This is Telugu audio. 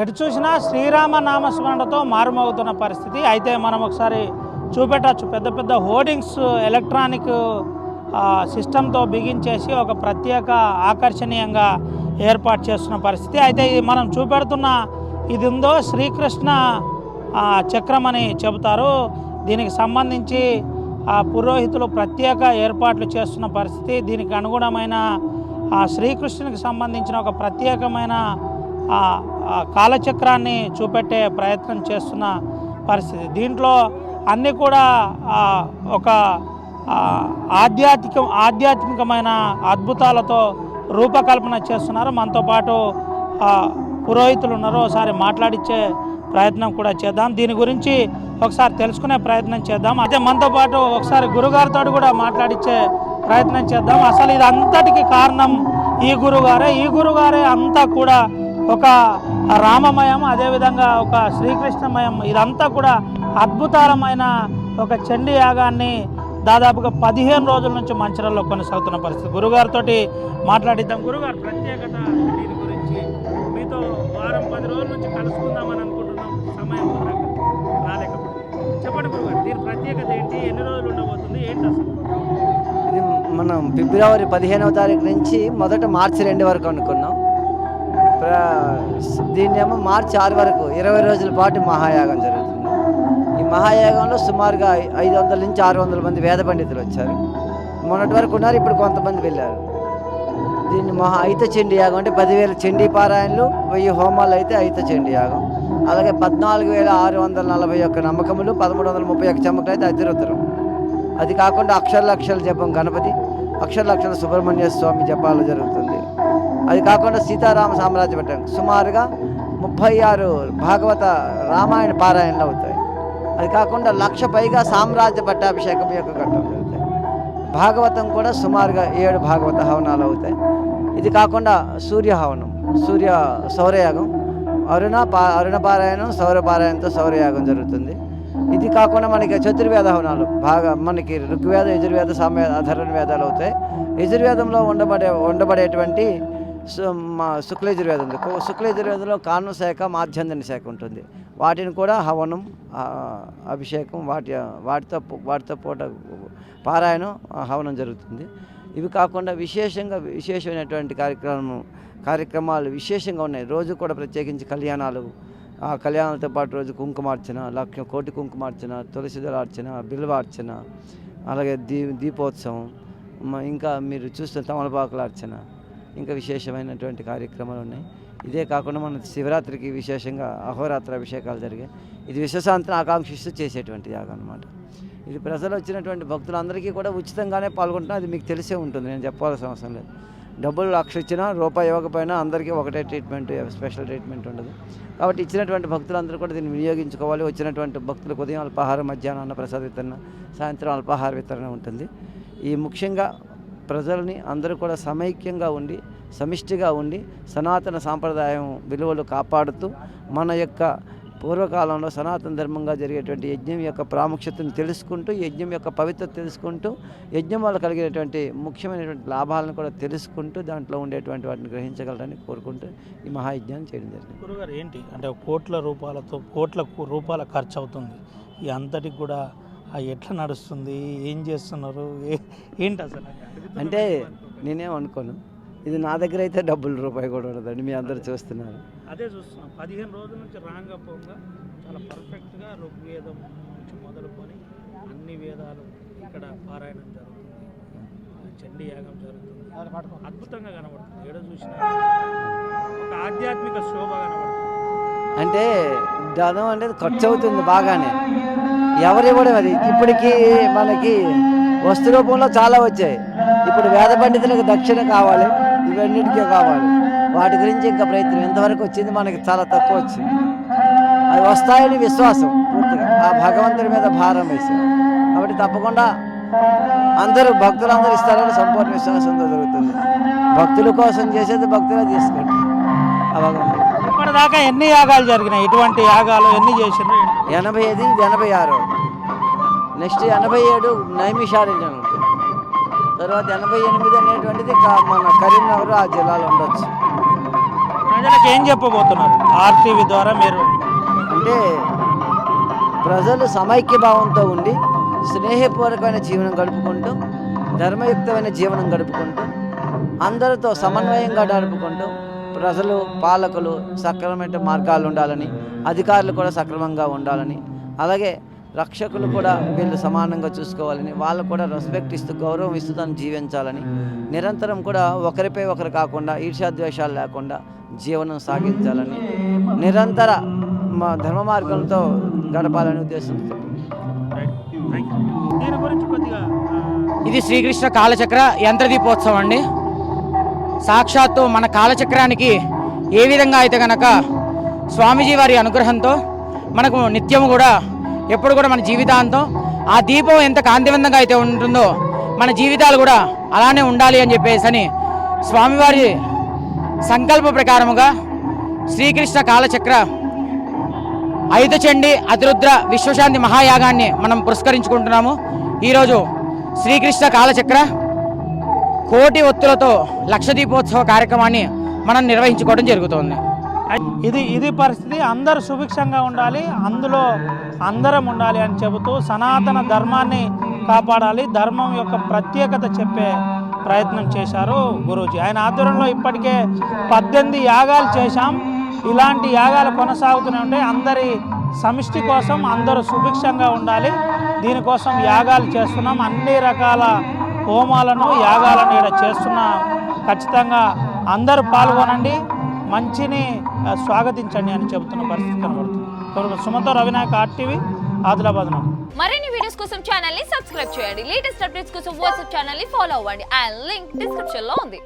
ఎటు చూసినా శ్రీరామ నామస్మరణతో మారుమోగుతున్న పరిస్థితి. అయితే మనం ఒకసారి చూపెట్టచ్చు, పెద్ద పెద్ద హోర్డింగ్స్ ఎలక్ట్రానిక్ సిస్టంతో బిగించేసి ఒక ప్రత్యేక ఆకర్షణీయంగా ఏర్పాటు చేస్తున్న పరిస్థితి. అయితే ఇది మనం చూపెడుతున్న ఇది ఉందో శ్రీకృష్ణ చక్రం అని చెబుతారు. దీనికి సంబంధించి పురోహితులు ప్రత్యేక ఏర్పాట్లు చేస్తున్న పరిస్థితి. దీనికి అనుగుణమైన శ్రీకృష్ణునికి సంబంధించిన ఒక ప్రత్యేకమైన కాలచక్రాన్ని చూపెట్టే ప్రయత్నం చేస్తున్న పరిస్థితి. దీంట్లో అన్నీ కూడా ఒక ఆధ్యాత్మికమైన అద్భుతాలతో రూపకల్పన చేస్తున్నారు. మనతో పాటు పురోహితులు ఉన్నారు, ఒకసారి మాట్లాడించే ప్రయత్నం కూడా చేద్దాం. దీని గురించి ఒకసారి తెలుసుకునే ప్రయత్నం చేద్దాం. అదే మనతో పాటు ఒకసారి గురుగారితో కూడా మాట్లాడించే ప్రయత్నం చేద్దాం. అసలు ఇది అంతటికి కారణం ఈ గురుగారే అంతా కూడా ఒక రామమయం, అదేవిధంగా ఒక శ్రీకృష్ణమయం, ఇదంతా కూడా అద్భుతాలమైన ఒక చండీ యాగాన్ని దాదాపుగా 15 రోజుల నుంచి మంచిర్యాలలో కొనసాగుతున్న పరిస్థితి. గురుగారితో మాట్లాడిద్దాం. గురుగారు, ప్రత్యేకత దీని గురించి మీతో వారం 10 రోజుల నుంచి కలుసుకుందామని అనుకుంటున్నాం, సమయం రాలేకపోతే చెప్పండి గురుగారు, దీని ప్రత్యేకత ఏంటి, ఎన్ని రోజులు ఉండబోతుంది, ఏంటి అసలు? ఇది మనం ఫిబ్రవరి 15వ తారీఖు నుంచి మొదట మార్చి 2 వరకు అనుకున్నాం. దీన్నేమో మార్చి 6 వరకు 20 రోజుల పాటు మహాయాగం జరుగుతుంది. ఈ మహాయాగంలో సుమారుగా 500 నుంచి 600 మంది వేద పండితులు వచ్చారు. మొన్నటి వరకు ఉన్నారు, ఇప్పుడు కొంతమంది వెళ్ళారు. దీన్ని అయిత చండీ యాగం అంటే 10,000 చండీ పారాయణలు, 1000 హోమాలు అయితే అయిత చండీ యాగం. అలాగే 14,641 నమ్మకములు, 1331 చమ్మకలు అయితే అతిరుద్రం. అది కాకుండా అక్షర జపం గణపతి, అక్షర సుబ్రహ్మణ్య స్వామి జపాలు జరుగుతుంది. అది కాకుండా సీతారామ సామ్రాజ్య పట్టం సుమారుగా 36 భాగవత రామాయణ పారాయణలు అవుతాయి. అది కాకుండా 1,00,000 పైగా సామ్రాజ్య పట్టాభిషేకం యొక్క ఘట్టం జరుగుతాయి. భాగవతం కూడా సుమారుగా 7 భాగవత హవనాలు అవుతాయి. ఇది కాకుండా సూర్యహవనం, సౌరయాగం, అరుణ పారాయణం, సౌరపారాయణంతో సౌరయాగం జరుగుతుంది. ఇది కాకుండా మనకి చతుర్వేద హవనాలు మనకి ఋగ్వేద, యజుర్వేద, సామవేద, అధర్వణ వేదాలు అవుతాయి. యజుర్వేదంలో ఉండబడేటువంటి శుక్లయజుర్వేదం ఉంది. శుక్లయజుర్వేదంలో కాను శాఖ, మాధ్యందని శాఖ ఉంటుంది. వాటిని కూడా హవనం, అభిషేకం, వాటితో పూట పారాయణం, హవనం జరుగుతుంది. ఇవి కాకుండా విశేషమైనటువంటి కార్యక్రమాలు విశేషంగా ఉన్నాయి. రోజు కూడా ప్రత్యేకించి కళ్యాణాలు, ఆ కళ్యాణాలతో పాటు రోజు కుంకుమార్చన, 1,00,000 కోటి కుంకుమార్చన, తులసిదళార్చన, బిల్వార్చన, అలాగే దీపోత్సవం, ఇంకా మీరు చూస్తున్న తమలపాకుల అర్చన, ఇంకా విశేషమైనటువంటి కార్యక్రమాలు ఉన్నాయి. ఇదే కాకుండా మన శివరాత్రికి విశేషంగా అహోరాత్ర అభిషేకాలు జరిగాయి. ఇది విశ్వశాంతిని ఆకాంక్షిస్తూ చేసేటువంటి యాగం అన్నమాట. ఇది ప్రజలు వచ్చినటువంటి భక్తులందరికీ కూడా ఉచితంగానే పాల్గొంటున్నారు. అది మీకు తెలిసే ఉంటుంది, నేను చెప్పాల్సిన అవసరం లేదు. డబ్బులు 1,00,000 ఇచ్చినా, రూపాయి ఇవ్వకపోయినా అందరికీ ఒకటే ట్రీట్మెంట్, స్పెషల్ ట్రీట్మెంట్ ఉండదు. కాబట్టి ఇచ్చినటువంటి భక్తులందరూ కూడా దీన్ని వినియోగించుకోవాలి. వచ్చినటువంటి భక్తులకు ఉదయం అల్పాహారం, మధ్యాహ్నం అన్న ప్రసాద వితరణ, సాయంత్రం అల్పాహార వితరణ ఉంటుంది. ఈ ముఖ్యంగా ప్రజల్ని అందరూ కూడా సమైక్యంగా ఉండి, సమిష్టిగా ఉండి, సనాతన సాంప్రదాయం విలువలు కాపాడుతూ, మన యొక్క పూర్వకాలంలో సనాతన ధర్మంగా జరిగేటువంటి యజ్ఞం యొక్క ప్రాముఖ్యతను తెలుసుకుంటూ, యజ్ఞం యొక్క పవిత్రత తెలుసుకుంటూ, యజ్ఞం వల్ల కలిగేటువంటి ముఖ్యమైనటువంటి లాభాలను కూడా తెలుసుకుంటూ, దాంట్లో ఉండేటువంటి వాటిని గ్రహించగలరని కోరుకుంటూ ఈ మహాయజ్ఞాన్ని చేయడం జరిగింది. గురుగారు, ఏంటి అంటే కోట్ల రూపాయల ఖర్చు అవుతుంది, ఈ అంతటికి కూడా ఎట్లా నడుస్తుంది, ఏం చేస్తున్నారు, ఏంటి అసలు? అంటే నేనేం అనుకోను, ఇది నా దగ్గర అయితే డబ్బులు రూపాయి కూడా ఉండదండి. మీ అందరూ చూస్తున్నారు, అదే చూస్తున్నాం. 15 రోజుల నుంచి రాంగా పోగా చాలా పర్ఫెక్ట్గా ఋగ్వేదం నుంచి మొదలుకొని అన్ని వేదాలు ఇక్కడ పారాయణం జరుగుతుంది, చండీ యాగం జరుగుతుంది, అద్భుతంగా కనబడుతుంది. ఏడో చూసిన ఒక ఆధ్యాత్మిక శోభ కనబడుతుంది. అంటే ధనం అనేది ఖర్చు అవుతుంది బాగానే, ఎవరివ్వడం అది. ఇప్పటికీ మనకి వస్తు రూపంలో చాలా వచ్చాయి. ఇప్పుడు వేద పండితులకు దక్షిణ కావాలి, ఇవన్నిటికీ కావాలి. వాటి గురించి ఇంకా ప్రయత్నం ఎంతవరకు వచ్చింది, మనకి చాలా తక్కువ వచ్చింది. అవి వస్తాయని విశ్వాసం పూర్తిగా ఆ భగవంతుడి మీద భారం వేశారు. కాబట్టి తప్పకుండా భక్తులందరూ ఇస్తారని సంపూర్ణ విశ్వాసంతో జరుగుతుంది. భక్తుల కోసం చేసేది భక్తులే తీసుకుంటారు. ఆ భగవంతుడు ఇప్పటిదాకా ఎన్ని యాగాలు జరిగినాయి? ఇటువంటి యాగాలు ఎన్ని చేసినారు? 85, ఇది 86. నెక్స్ట్ 87 నైమిషారణ్యం ఉంటుంది. తర్వాత 88 అనేటువంటిది మన కరీంనగర్ ఆ జిల్లాలో ఉండొచ్చు. ప్రజలకు ఏం చెప్పబోతున్నారు ఆర్టీవీ ద్వారా మీరు? అంటే ప్రజలు సమైక్య భావంతో ఉండి స్నేహపూర్వకమైన జీవనం గడుపుకుంటూ ధర్మయుక్తమైన జీవనం గడుపుకుంటూ అందరితో సమన్వయంగా నడుపుకుంటూ ప్రజలు పాలకులు సక్రమమైన మార్గాలు ఉండాలని, అధికారులు కూడా సక్రమంగా ఉండాలని, అలాగే రక్షకులు కూడా వీళ్ళు సమానంగా చూసుకోవాలని, వాళ్ళు కూడా రెస్పెక్ట్ ఇస్తూ గౌరవం ఇస్తూ దాన్ని జీవించాలని, నిరంతరం కూడా ఒకరిపై ఒకరు కాకుండా ఈర్ష్యాద్వేషాలు లేకుండా జీవనం సాగించాలని, నిరంతర ధర్మ మార్గంతో గడపాలనే ఉద్దేశంతో. దీని గురించి కొద్దిగా ఇది శ్రీకృష్ణ కాలచక్ర యంత్ర దీపోత్సవం అండి. సాక్షాత్తు మన కాలచక్రానికి ఏ విధంగా అయితే కనుక స్వామీజీ వారి అనుగ్రహంతో మనకు నిత్యము కూడా ఎప్పుడు కూడా మన జీవితాంతం ఆ దీపం ఎంత కాంతివంతంగా అయితే ఉంటుందో మన జీవితాలు కూడా అలానే ఉండాలి అని చెప్పేసి అని స్వామివారి సంకల్ప ప్రకారముగా శ్రీకృష్ణ కాలచక్ర ఐదచండి అతిరుద్ర విశ్వశాంతి మహాయాగాన్ని మనం పురస్కరించుకుంటున్నాము. ఈరోజు శ్రీకృష్ణ కాలచక్ర కోటి ఒత్తులతో లక్ష దీపోత్సవ కార్యక్రమాన్ని మనం నిర్వహించుకోవడం జరుగుతుంది. ఇది పరిస్థితి. అందరూ సుభిక్షంగా ఉండాలి, అందులో అందరం ఉండాలి అని చెబుతూ సనాతన ధర్మాన్ని కాపాడాలి, ధర్మం యొక్క ప్రత్యేకత చెప్పే ప్రయత్నం చేశారు గురూజీ. ఆయన ఆధ్వర్యంలో ఇప్పటికే 18 యాగాలు చేశాం. ఇలాంటి యాగాలు కొనసాగుతూనే ఉంటాయి. అందరి సమిష్టి కోసం అందరూ సుభిక్షంగా ఉండాలి, దీనికోసం యాగాలు చేస్తున్నాం. అన్ని రకాల హోమాలను యాగాలను ఇక్కడ చేస్తున్నాం. ఖచ్చితంగా అందరూ పాల్గొనండి, మంచిని స్వాగతించండి అని చెబుతున్న పరిస్థితి కనబడుతుంది. సుమంతో రవినాయక్, ఆర్టీవీ, ఆదిలాబాద్. మరిన్ని వీడియోస్ కోసం ఛానల్ ని సబ్స్క్రైబ్ చేయండి. లేటెస్ట్ అప్డేట్స్ కోసం వాట్సాప్ ఛానల్ ని ఫాలో అవ్వండి. అండ్ లింక్ డిస్క్రిప్షన్ లో ఉంది.